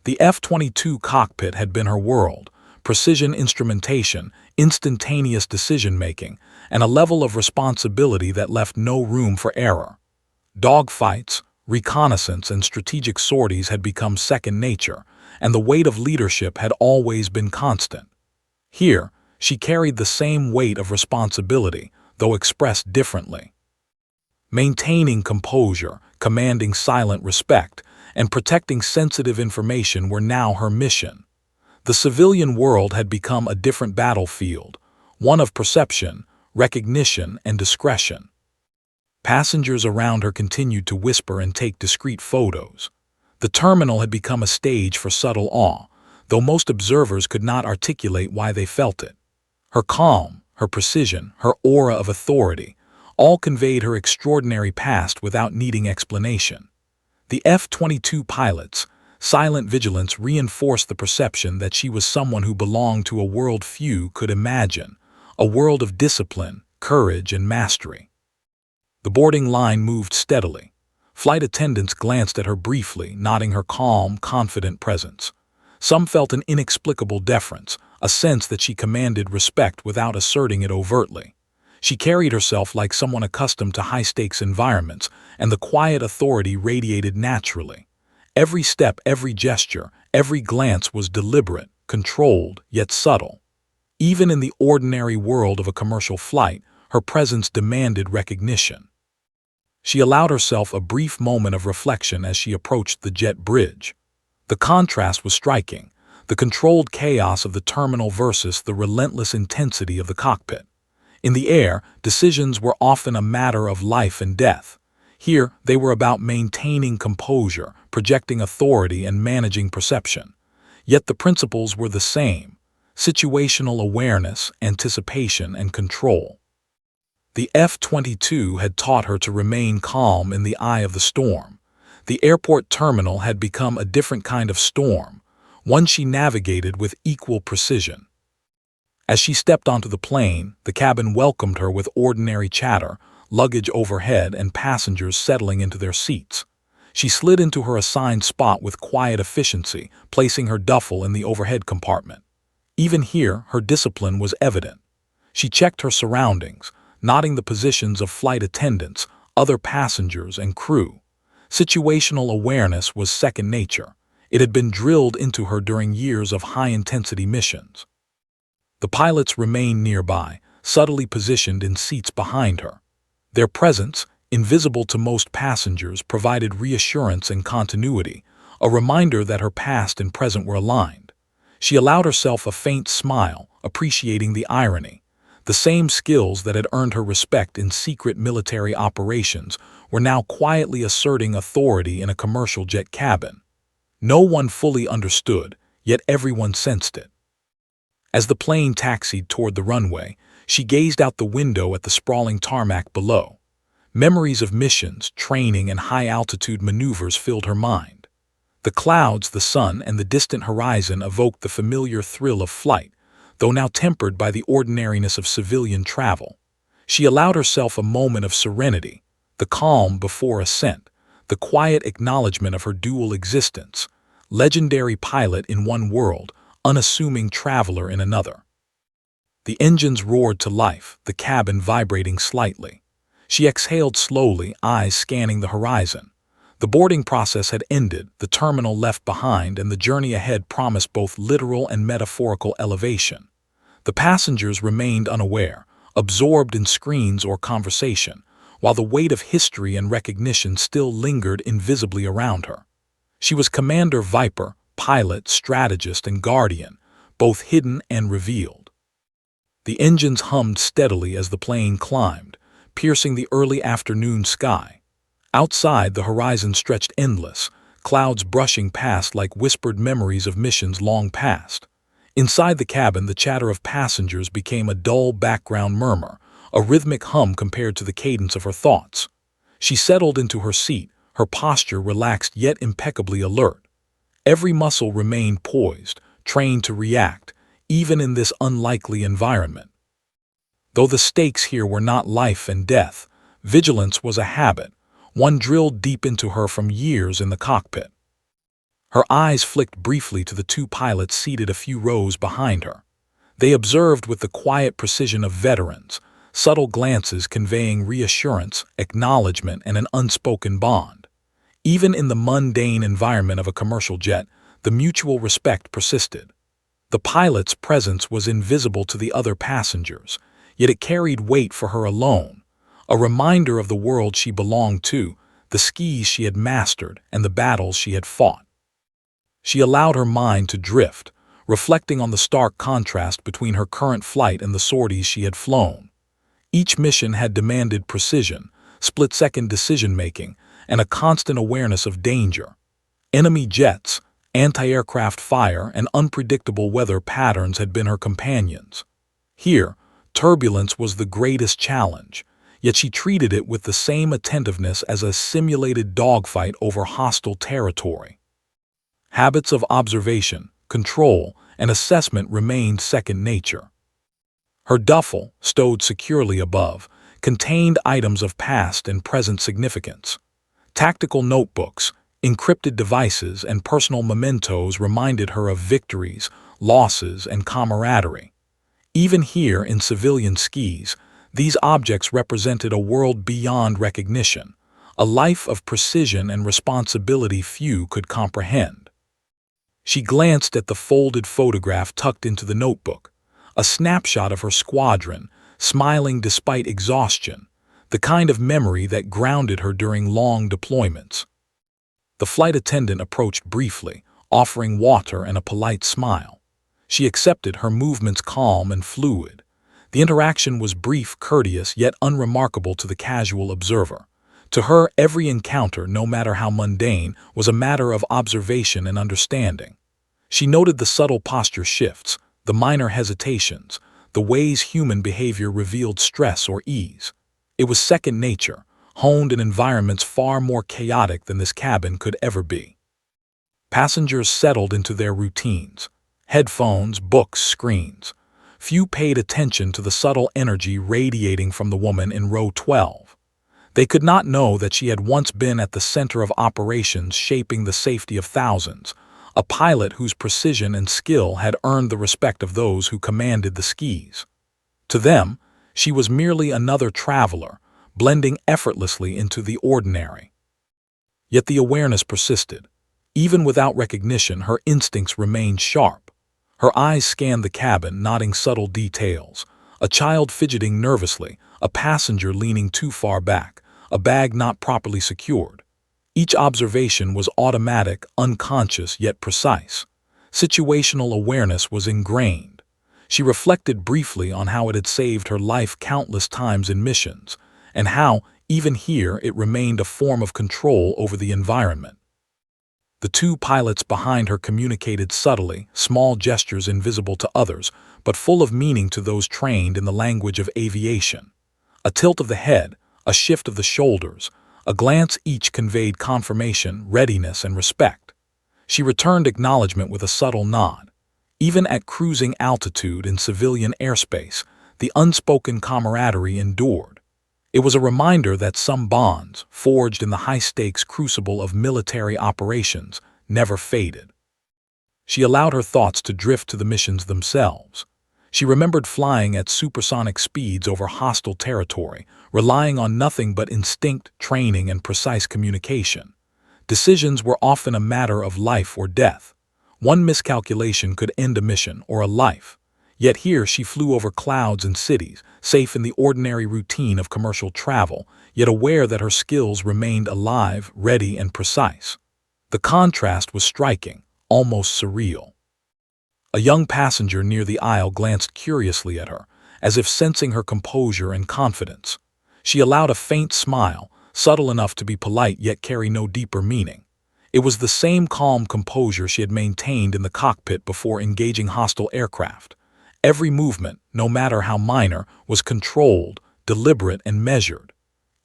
The F-22 cockpit had been her world: precision instrumentation, instantaneous decision-making, and a level of responsibility that left no room for error. Dogfights, reconnaissance, and strategic sorties had become second nature, and the weight of leadership had always been constant. Here, she carried the same weight of responsibility, though expressed differently. Maintaining composure, commanding silent respect, and protecting sensitive information were now her mission. The civilian world had become a different battlefield, one of perception, recognition, and discretion. Passengers around her continued to whisper and take discreet photos. The terminal had become a stage for subtle awe, though most observers could not articulate why they felt it. Her calm, her precision, her aura of authority, all conveyed her extraordinary past without needing explanation. The F-22 pilot's silent vigilance reinforced the perception that she was someone who belonged to a world few could imagine, a world of discipline, courage, and mastery. The boarding line moved steadily. Flight attendants glanced at her briefly, nodding her calm, confident presence. Some felt an inexplicable deference, a sense that she commanded respect without asserting it overtly. She carried herself like someone accustomed to high-stakes environments, and the quiet authority radiated naturally. Every step, every gesture, every glance was deliberate, controlled, yet subtle. Even in the ordinary world of a commercial flight, her presence demanded recognition. She allowed herself a brief moment of reflection as she approached the jet bridge. The contrast was striking, the controlled chaos of the terminal versus the relentless intensity of the cockpit. In the air, decisions were often a matter of life and death. Here, they were about maintaining composure, projecting authority, and managing perception. Yet the principles were the same: situational awareness, anticipation, and control. The F-22 had taught her to remain calm in the eye of the storm. The airport terminal had become a different kind of storm, one she navigated with equal precision. As she stepped onto the plane, the cabin welcomed her with ordinary chatter, luggage overhead, and passengers settling into their seats. She slid into her assigned spot with quiet efficiency, placing her duffel in the overhead compartment. Even here, her discipline was evident. She checked her surroundings, noting the positions of flight attendants, other passengers, and crew. Situational awareness was second nature. It had been drilled into her during years of high-intensity missions. The pilots remained nearby, subtly positioned in seats behind her. Their presence, invisible to most passengers, provided reassurance and continuity, a reminder that her past and present were aligned. She allowed herself a faint smile, appreciating the irony. The same skills that had earned her respect in secret military operations were now quietly asserting authority in a commercial jet cabin. No one fully understood, yet everyone sensed it. As the plane taxied toward the runway, she gazed out the window at the sprawling tarmac below. Memories of missions, training, and high-altitude maneuvers filled her mind. The clouds, the sun, and the distant horizon evoked the familiar thrill of flight, though now tempered by the ordinariness of civilian travel. She allowed herself a moment of serenity, the calm before ascent, the quiet acknowledgement of her dual existence, legendary pilot in one world, unassuming traveler in another. The engines roared to life, the cabin vibrating slightly. She exhaled slowly, eyes scanning the horizon. The boarding process had ended, the terminal left behind, and the journey ahead promised both literal and metaphorical elevation. The passengers remained unaware, absorbed in screens or conversation, while the weight of history and recognition still lingered invisibly around her. She was Commander Viper, pilot, strategist, and guardian, both hidden and revealed. The engines hummed steadily as the plane climbed, piercing the early afternoon sky. Outside, the horizon stretched endless, clouds brushing past like whispered memories of missions long past. Inside the cabin, the chatter of passengers became a dull background murmur, a rhythmic hum compared to the cadence of her thoughts. She settled into her seat, her posture relaxed yet impeccably alert. Every muscle remained poised, trained to react, even in this unlikely environment. Though the stakes here were not life and death, vigilance was a habit, one drilled deep into her from years in the cockpit. Her eyes flicked briefly to the two pilots seated a few rows behind her. They observed with the quiet precision of veterans, subtle glances conveying reassurance, acknowledgement, and an unspoken bond. Even in the mundane environment of a commercial jet, the mutual respect persisted. The pilot's presence was invisible to the other passengers, yet it carried weight for her alone, a reminder of the world she belonged to, the skis she had mastered, and the battles she had fought. She allowed her mind to drift, reflecting on the stark contrast between her current flight and the sorties she had flown. Each mission had demanded precision, split-second decision-making, and a constant awareness of danger. Enemy jets, anti-aircraft fire, and unpredictable weather patterns had been her companions. Here, turbulence was the greatest challenge, yet she treated it with the same attentiveness as a simulated dogfight over hostile territory. Habits of observation, control, and assessment remained second nature. Her duffel, stowed securely above, contained items of past and present significance. Tactical notebooks, encrypted devices, and personal mementos reminded her of victories, losses, and camaraderie. Even here in civilian skis, these objects represented a world beyond recognition, a life of precision and responsibility few could comprehend. She glanced at the folded photograph tucked into the notebook, a snapshot of her squadron, smiling despite exhaustion, the kind of memory that grounded her during long deployments. The flight attendant approached briefly, offering water and a polite smile. She accepted, her movements calm and fluid. The interaction was brief, courteous, yet unremarkable to the casual observer. To her, every encounter, no matter how mundane, was a matter of observation and understanding. She noted the subtle posture shifts, the minor hesitations, the ways human behavior revealed stress or ease. It was second nature, honed in environments far more chaotic than this cabin could ever be. Passengers settled into their routines. Headphones, books, screens. Few paid attention to the subtle energy radiating from the woman in row 12. They could not know that she had once been at the center of operations shaping the safety of thousands, a pilot whose precision and skill had earned the respect of those who commanded the skis. To them, she was merely another traveler, blending effortlessly into the ordinary. Yet the awareness persisted. Even without recognition, her instincts remained sharp. Her eyes scanned the cabin, noting subtle details. A child fidgeting nervously, a passenger leaning too far back, a bag not properly secured. Each observation was automatic, unconscious, yet precise. Situational awareness was ingrained. She reflected briefly on how it had saved her life countless times in missions, and how, even here, it remained a form of control over the environment. The two pilots behind her communicated subtly, small gestures invisible to others, but full of meaning to those trained in the language of aviation. A tilt of the head, a shift of the shoulders, a glance each conveyed confirmation, readiness, and respect. She returned acknowledgement with a subtle nod. Even at cruising altitude in civilian airspace, the unspoken camaraderie endured. It was a reminder that some bonds, forged in the high-stakes crucible of military operations, never faded. She allowed her thoughts to drift to the missions themselves. She remembered flying at supersonic speeds over hostile territory, relying on nothing but instinct, training, and precise communication. Decisions were often a matter of life or death. One miscalculation could end a mission or a life. Yet here she flew over clouds and cities, safe in the ordinary routine of commercial travel, yet aware that her skills remained alive, ready, and precise. The contrast was striking, almost surreal. A young passenger near the aisle glanced curiously at her, as if sensing her composure and confidence. She allowed a faint smile, subtle enough to be polite yet carry no deeper meaning. It was the same calm composure she had maintained in the cockpit before engaging hostile aircraft. Every movement, no matter how minor, was controlled, deliberate, and measured.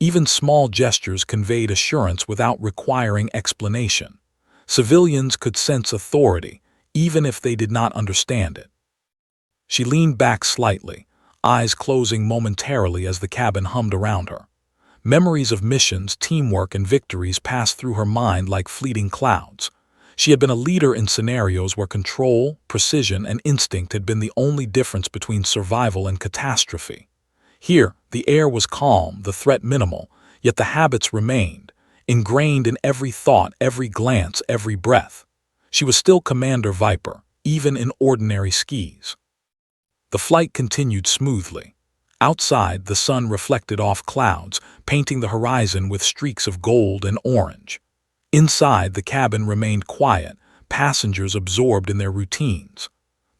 Even small gestures conveyed assurance without requiring explanation. Civilians could sense authority, even if they did not understand it. She leaned back slightly, eyes closing momentarily as the cabin hummed around her. Memories of missions, teamwork, and victories passed through her mind like fleeting clouds. She had been a leader in scenarios where control, precision, and instinct had been the only difference between survival and catastrophe. Here, the air was calm, the threat minimal, yet the habits remained, ingrained in every thought, every glance, every breath. She was still Commander Viper, even in ordinary skis. The flight continued smoothly. Outside, the sun reflected off clouds, painting the horizon with streaks of gold and orange. Inside, the cabin remained quiet, passengers absorbed in their routines.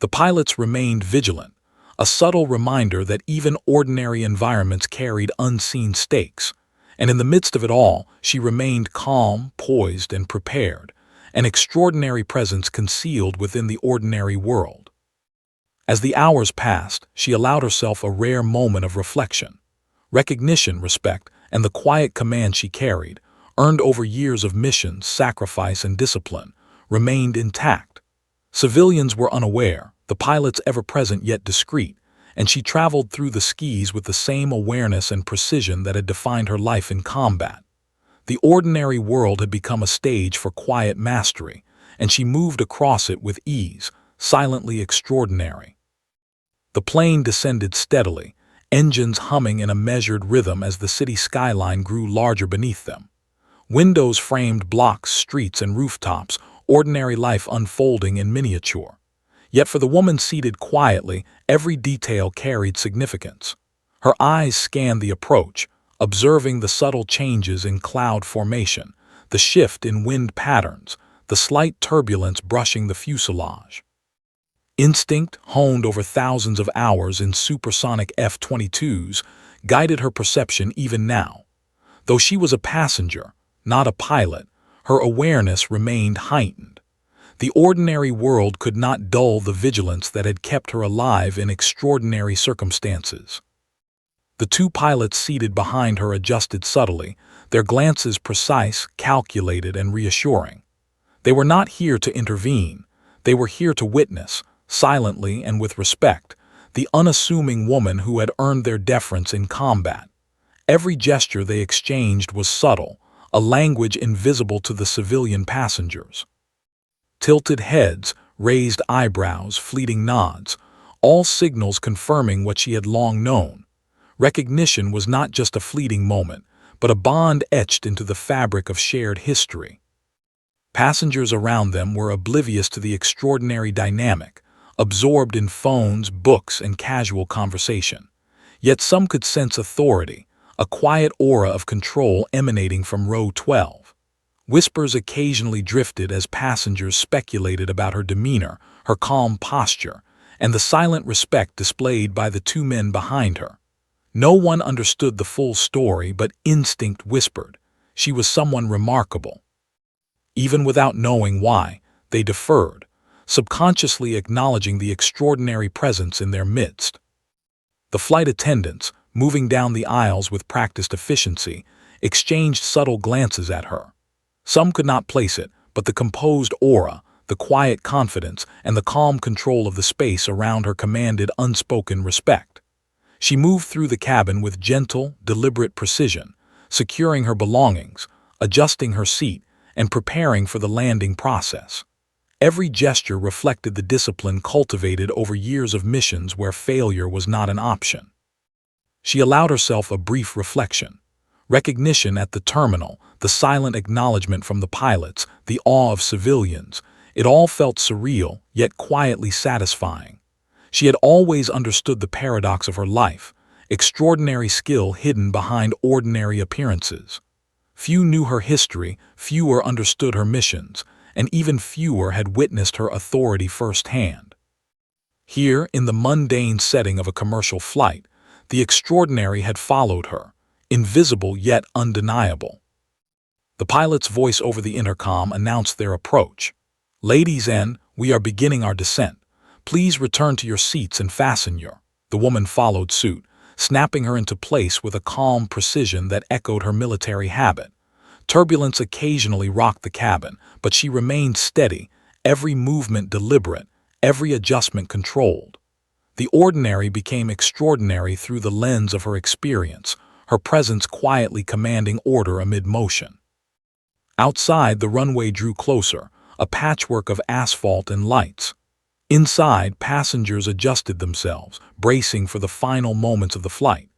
The pilots remained vigilant, a subtle reminder that even ordinary environments carried unseen stakes. And in the midst of it all, she remained calm, poised, and prepared, an extraordinary presence concealed within the ordinary world. As the hours passed, she allowed herself a rare moment of reflection. Recognition, respect, and the quiet command she carried, earned over years of missions, sacrifice, and discipline, remained intact. Civilians were unaware, the pilots ever-present yet discreet, and she traveled through the skis with the same awareness and precision that had defined her life in combat. The ordinary world had become a stage for quiet mastery, and she moved across it with ease, silently extraordinary. The plane descended steadily, engines humming in a measured rhythm as the city skyline grew larger beneath them. Windows framed blocks, streets, and rooftops, ordinary life unfolding in miniature. Yet for the woman seated quietly, every detail carried significance. Her eyes scanned the approach, observing the subtle changes in cloud formation, the shift in wind patterns, the slight turbulence brushing the fuselage. Instinct, honed over thousands of hours in supersonic F-22s, guided her perception even now. Though she was a passenger, not a pilot, her awareness remained heightened. The ordinary world could not dull the vigilance that had kept her alive in extraordinary circumstances. The two pilots seated behind her adjusted subtly, their glances precise, calculated, and reassuring. They were not here to intervene, they were here to witness, silently and with respect, the unassuming woman who had earned their deference in combat. Every gesture they exchanged was subtle, a language invisible to the civilian passengers. Tilted heads, raised eyebrows, fleeting nods, all signals confirming what she had long known. Recognition was not just a fleeting moment, but a bond etched into the fabric of shared history. Passengers around them were oblivious to the extraordinary dynamic, absorbed in phones, books, and casual conversation. Yet some could sense authority, a quiet aura of control emanating from row 12. Whispers occasionally drifted as passengers speculated about her demeanor, her calm posture, and the silent respect displayed by the two men behind her. No one understood the full story, but instinct whispered she was someone remarkable. Even without knowing why, they deferred, subconsciously acknowledging the extraordinary presence in their midst. The flight attendants, moving down the aisles with practiced efficiency, exchanged subtle glances at her. Some could not place it, but the composed aura, the quiet confidence, and the calm control of the space around her commanded unspoken respect. She moved through the cabin with gentle, deliberate precision, securing her belongings, adjusting her seat, and preparing for the landing process. Every gesture reflected the discipline cultivated over years of missions where failure was not an option. She allowed herself a brief reflection. Recognition at the terminal, the silent acknowledgement from the pilots, the awe of civilians, it all felt surreal, yet quietly satisfying. She had always understood the paradox of her life, extraordinary skill hidden behind ordinary appearances. Few knew her history, fewer understood her missions, and even fewer had witnessed her authority firsthand. Here, in the mundane setting of a commercial flight, the extraordinary had followed her, invisible yet undeniable. The pilot's voice over the intercom announced their approach. "Ladies and, we are beginning our descent. Please return to your seats and fasten your." The woman followed suit, snapping her into place with a calm precision that echoed her military habit. Turbulence occasionally rocked the cabin, but she remained steady, every movement deliberate, every adjustment controlled. The ordinary became extraordinary through the lens of her experience, her presence quietly commanding order amid motion. Outside, the runway drew closer, a patchwork of asphalt and lights. Inside, passengers adjusted themselves, bracing for the final moments of the flight.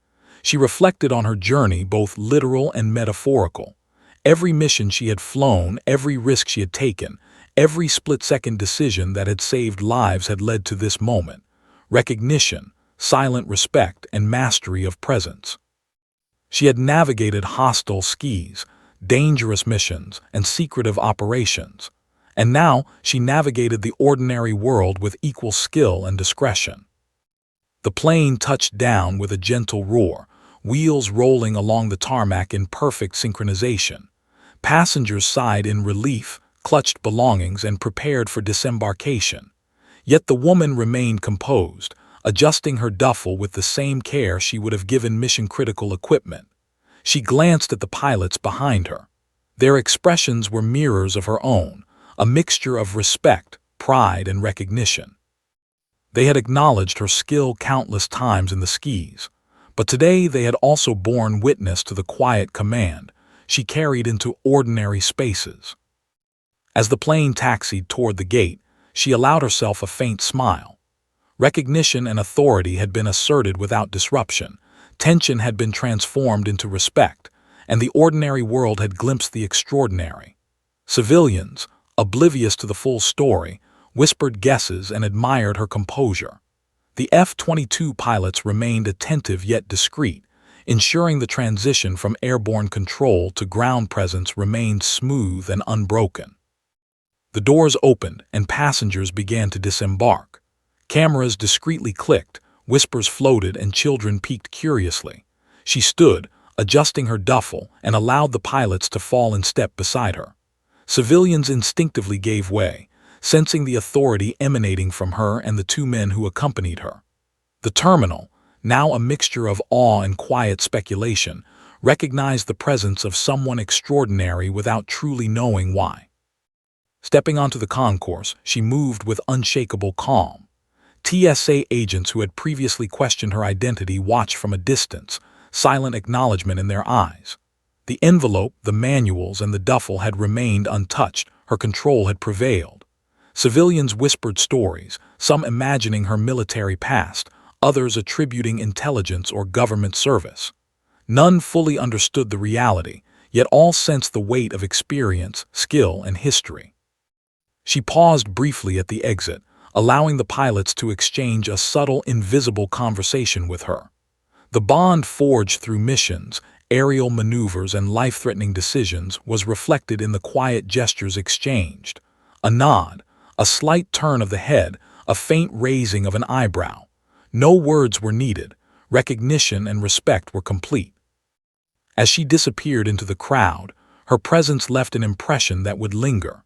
She reflected on her journey, both literal and metaphorical. Every mission she had flown, every risk she had taken, every split-second decision that had saved lives had led to this moment: recognition, silent respect, and mastery of presence. She had navigated hostile skies, dangerous missions, and secretive operations, and now she navigated the ordinary world with equal skill and discretion. The plane touched down with a gentle roar, wheels rolling along the tarmac in perfect synchronization. Passengers sighed in relief, clutched belongings, and prepared for disembarkation. Yet the woman remained composed, adjusting her duffel with the same care she would have given mission-critical equipment. She glanced at the pilots behind her. Their expressions were mirrors of her own, a mixture of respect, pride, and recognition. They had acknowledged her skill countless times in the skis, but today they had also borne witness to the quiet command she carried into ordinary spaces. As the plane taxied toward the gate, she allowed herself a faint smile. Recognition and authority had been asserted without disruption, tension had been transformed into respect, and the ordinary world had glimpsed the extraordinary. Civilians, oblivious to the full story, whispered guesses and admired her composure. The F-22 pilots remained attentive yet discreet, ensuring the transition from airborne control to ground presence remained smooth and unbroken. The doors opened and passengers began to disembark. Cameras discreetly clicked, whispers floated, and children peeked curiously. She stood, adjusting her duffel, and allowed the pilots to fall in step beside her. Civilians instinctively gave way, sensing the authority emanating from her and the two men who accompanied her. The terminal, now a mixture of awe and quiet speculation, recognized the presence of someone extraordinary without truly knowing why. Stepping onto the concourse, she moved with unshakable calm. TSA agents who had previously questioned her identity watched from a distance, silent acknowledgement in their eyes. The envelope, the manuals, and the duffel had remained untouched, her control had prevailed. Civilians whispered stories, some imagining her military past, others attributing intelligence or government service. None fully understood the reality, yet all sensed the weight of experience, skill, and history. She paused briefly at the exit, allowing the pilots to exchange a subtle, invisible conversation with her. The bond forged through missions, aerial maneuvers, and life-threatening decisions was reflected in the quiet gestures exchanged. A nod, a slight turn of the head, a faint raising of an eyebrow. No words were needed. Recognition and respect were complete. As she disappeared into the crowd, her presence left an impression that would linger.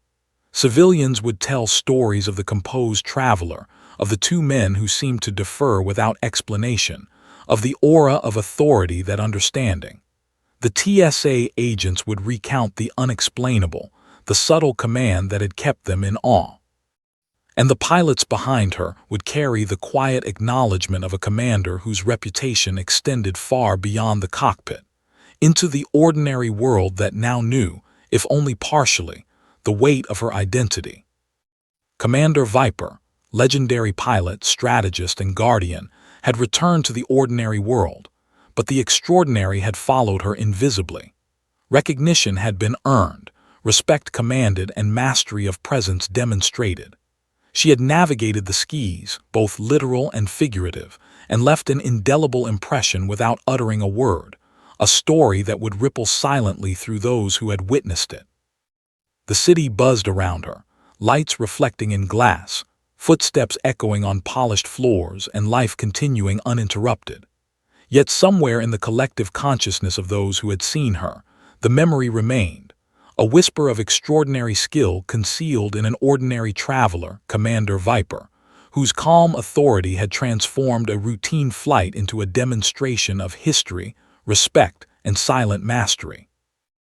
Civilians would tell stories of the composed traveler, of the two men who seemed to defer without explanation, of the aura of authority that understanding. The TSA agents would recount the unexplainable, the subtle command that had kept them in awe. And the pilots behind her would carry the quiet acknowledgement of a commander whose reputation extended far beyond the cockpit, into the ordinary world that now knew, if only partially, the weight of her identity. Commander Viper, legendary pilot, strategist, and guardian, had returned to the ordinary world, but the extraordinary had followed her invisibly. Recognition had been earned, respect commanded, and mastery of presence demonstrated. She had navigated the skis, both literal and figurative, and left an indelible impression without uttering a word, a story that would ripple silently through those who had witnessed it. The city buzzed around her, lights reflecting in glass, footsteps echoing on polished floors, and life continuing uninterrupted. Yet somewhere in the collective consciousness of those who had seen her, the memory remained, a whisper of extraordinary skill concealed in an ordinary traveler, Commander Viper, whose calm authority had transformed a routine flight into a demonstration of history, respect, and silent mastery.